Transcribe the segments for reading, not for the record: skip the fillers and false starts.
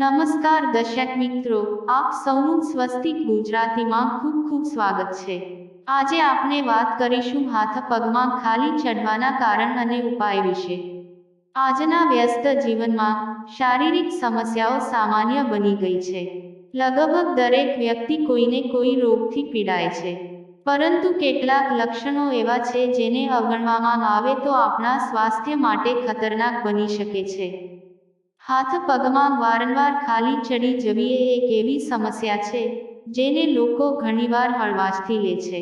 નમસ્કાર દર્શક મિત્રો, આપ સૌનું સ્વસ્તિક ગુજરાતીમાં ખૂબ ખૂબ સ્વાગત છે। આજે આપણે વાત કરીશું હાથ પગમાં ખાલી ચઢવાના કારણ અને ઉપાય વિશે। આજના વ્યસ્ત જીવનમાં શારીરિક સમસ્યાઓ સામાન્ય બની ગઈ છે। લગભગ દરેક વ્યક્તિ કોઈને કોઈ રોગથી પીડાય છે, પરંતુ કેટલાક લક્ષણો એવા છે જેને અવગણવામાં આવે તો આપણા સ્વાસ્થ્ય માટે ખતરનાક બની શકે છે। હાથ પગમાં વારંવાર ખાલી ચડી જવી એ એક એવી સમસ્યા છે જેને લોકો ઘણીવાર હળવાશથી લે છે,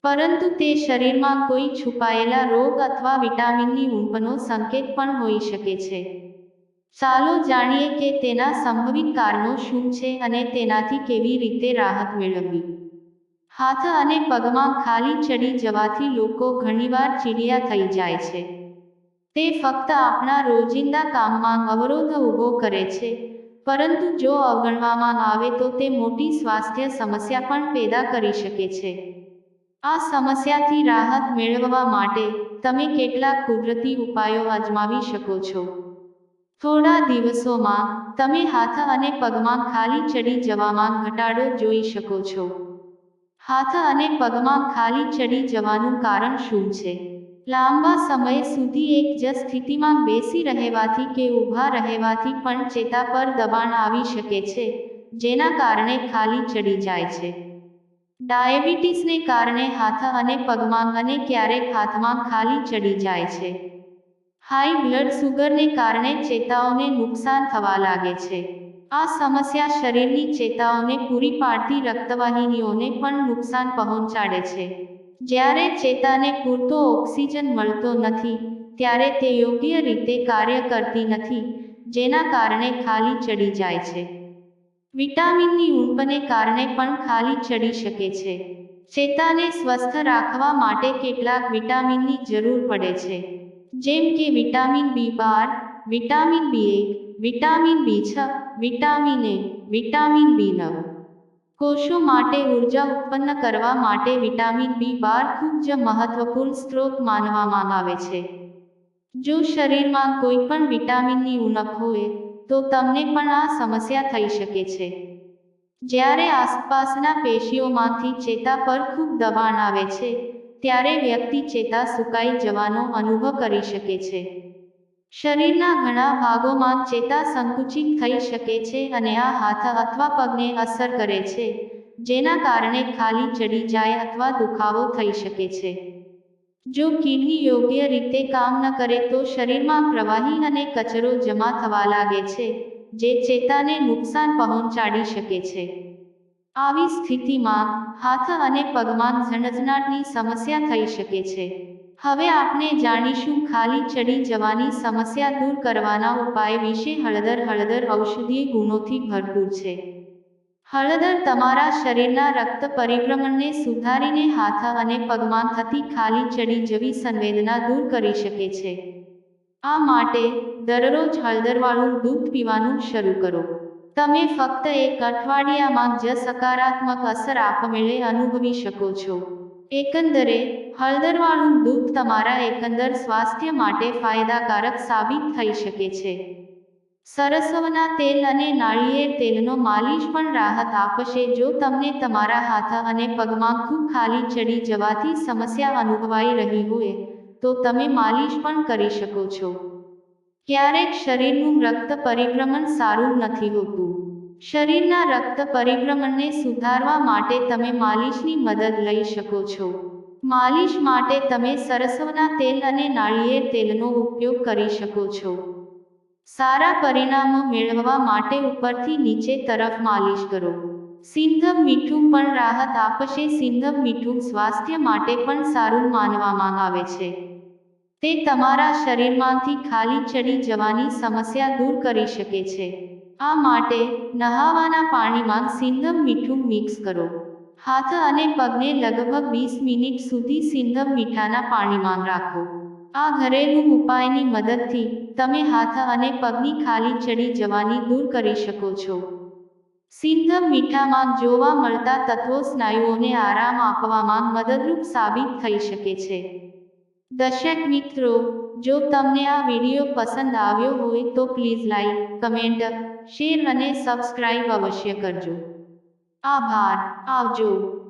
પરંતુ તે શરીરમાં કોઈ છુપાયેલા રોગ અથવા વિટામિનની ઉણપનો સંકેત પણ હોઈ શકે છે। ચાલો જાણીએ કે તેના સંભવિત કારણો શું છે અને તેનાથી કેવી રીતે રાહત મેળવવી। હાથ અને પગમાં ખાલી ચડી જવાથી લોકો ઘણીવાર ચીડિયા થઈ જાય છે। તે ફક્ત આપણા રોજિંદા કામમાં અવરોધ ઊભો કરે છે, પરંતુ જો અવગણવામાં આવે તો તે મોટી સ્વાસ્થ્ય સમસ્યા પણ પેદા કરી શકે છે। આ સમસ્યાથી રાહત મેળવવા માટે તમે કેટલાક કુદરતી ઉપાયો અજમાવી શકો છો। થોડા દિવસોમાં તમે હાથ અને પગમાં ખાલી ચડી જવામાં ઘટાડો જોઈ શકો છો। હાથ અને પગમાં ખાલી ચડી જવાનું કારણ શું છે? લાંબા સમય સુધી એક જ સ્થિતિમાં બેસી રહેવાથી કે ઊભા રહેવાથી પણ ચેતા પર દબાણ આવી શકે છે, જેના કારણે ખાલી ચડી જાય છે। ડાયાબિટીસને કારણે હાથ અને પગમાં અને ક્યારેક હાથમાં ખાલી ચડી જાય છે। હાઈ બ્લડ સુગરને કારણે ચેતાઓને નુકસાન થવા લાગે છે। આ સમસ્યા શરીરની ચેતાઓને પૂરી પાડતી રક્તવાહિનીઓને પણ નુકસાન પહોંચાડે છે। જ્યારે ચેતાને પૂરતો ઓક્સિજન મળતો નથી, ત્યારે તે યોગ્ય રીતે કાર્ય કરતી નથી, જેના કારણે ખાલી ચડી જાય છે। વિટામિનની ઉણપને કારણે પણ ખાલી ચડી શકે છે। ચેતાને સ્વસ્થ રાખવા માટે કેટલાક વિટામિનની જરૂર પડે છે, જેમ કે vitamin બી12, vitamin B one, vitamin બી6, vitamin A, vitamin બી9। કોષો માટે ઊર્જા ઉત્પન્ન કરવા માટે વિટામિન બી12 ખૂબ જ મહત્વપૂર્ણ સ્ત્રોત માનવામાં આવે છે। જો શરીરમાં કોઈ પણ વિટામિનની ઉણપ હોય તો તમને પણ આ સમસ્યા થઈ શકે છે। જ્યારે આસપાસના પેશીઓમાંથી ચેતા પર ખૂબ દબાણ આવે છે, ત્યારે વ્યક્તિ ચેતા સુકાઈ જવાનો અનુભવ કરી શકે છે। શરીરના ઘણા ભાગોમાં ચેતા સંકુચિત થઈ શકે છે અને આ હાથ અથવા પગને અસર કરે છે, જેના કારણે ખાલી ચડી જાય અથવા દુખાવો થઈ શકે છે। જો કિડની યોગ્ય રીતે કામ ન કરે તો શરીરમાં પ્રવાહી અને કચરો જમા થવા લાગે છે, જે ચેતાને નુકસાન પહોંચાડી શકે છે। આવી સ્થિતિમાં હાથ અને પગમાં ઝણઝણાટની સમસ્યા થઈ શકે છે। હવે આપણે જાણીશું ખાલી ચડી જવાની સમસ્યા દૂર કરવાના ઉપાય વિશે। હળદર ઔષધીય ગુણોથી ભરપૂર છે। હળદર તમારા શરીરના રક્ત પરિભ્રમણને સુધારીને હાથ અને પગમાં થતી ખાલી ચડી જવી સંવેદના દૂર કરી શકે છે। આ માટે દરરોજ હળદરવાળું દૂધ પીવાનું શરૂ કરો। તમે ફક્ત એક અઠવાડિયામાં જ સકારાત્મક અસર આપમેળે અનુભવી શકો છો। એકંદરે હળદરવાળું દૂધ તમારા એકંદર સ્વાસ્થ્ય માટે ફાયદાકારક સાબિત થઈ શકે છે। સરસવના તેલ અને નાળિયેર તેલનો માલિશ પણ રાહત આપશે જો તમને તમારા હાથ અને પગમાં ખૂબ ખાલી ચડી જવાથી સમસ્યા અનુભવાઈ રહી હોય તો તમે માલિશ પણ કરી શકો છો। ક્યારેક શરીરનું રક્ત પરિભ્રમણ સારું નથી હોતું। શરીરના રક્ત પરિભ્રમણને સુધારવા માટે તમે માલિશની મદદ લઈ શકો છો। માલિશ માટે તમે સરસવના તેલ અને નાળિયેર તેલનો ઉપયોગ કરી શકો છો। સારા પરિણામો મેળવવા માટે ઉપરથી નીચે તરફ માલિશ કરો। સિંધવ મીઠું પણ રાહત આપશે। સિંધવ મીઠું સ્વાસ્થ્ય માટે પણ સારું માનવામાં આવે છે। તે તમારા શરીરમાંથી ખાલી ચડી જવાની સમસ્યા દૂર કરી શકે છે। આ માટે નહાવાના પાણીમાં સિંધવ મીઠું મિક્સ કરો। હાથ અને પગને લગભગ 20 મિનિટ સુધી સિંધવ મીઠાના પાણીમાં રાખો। આ ઘરેલું ઉપાયની મદદથી તમે હાથ અને પગની ખાલી ચડી જવાની દૂર કરી શકો છો। સિંધવ મીઠામાં જોવા મળતા તત્વો સ્નાયુઓને આરામ આપવામાં મદદરૂપ સાબિત થઈ શકે છે। દર્શક મિત્રો, જો તમને આ વિડીયો પસંદ આવ્યો હોય તો પ્લીઝ લાઈક, કમેન્ટ શેર અને સબસ્ક્રાઇબ અવશ્ય કરજો. આભાર. આવજો.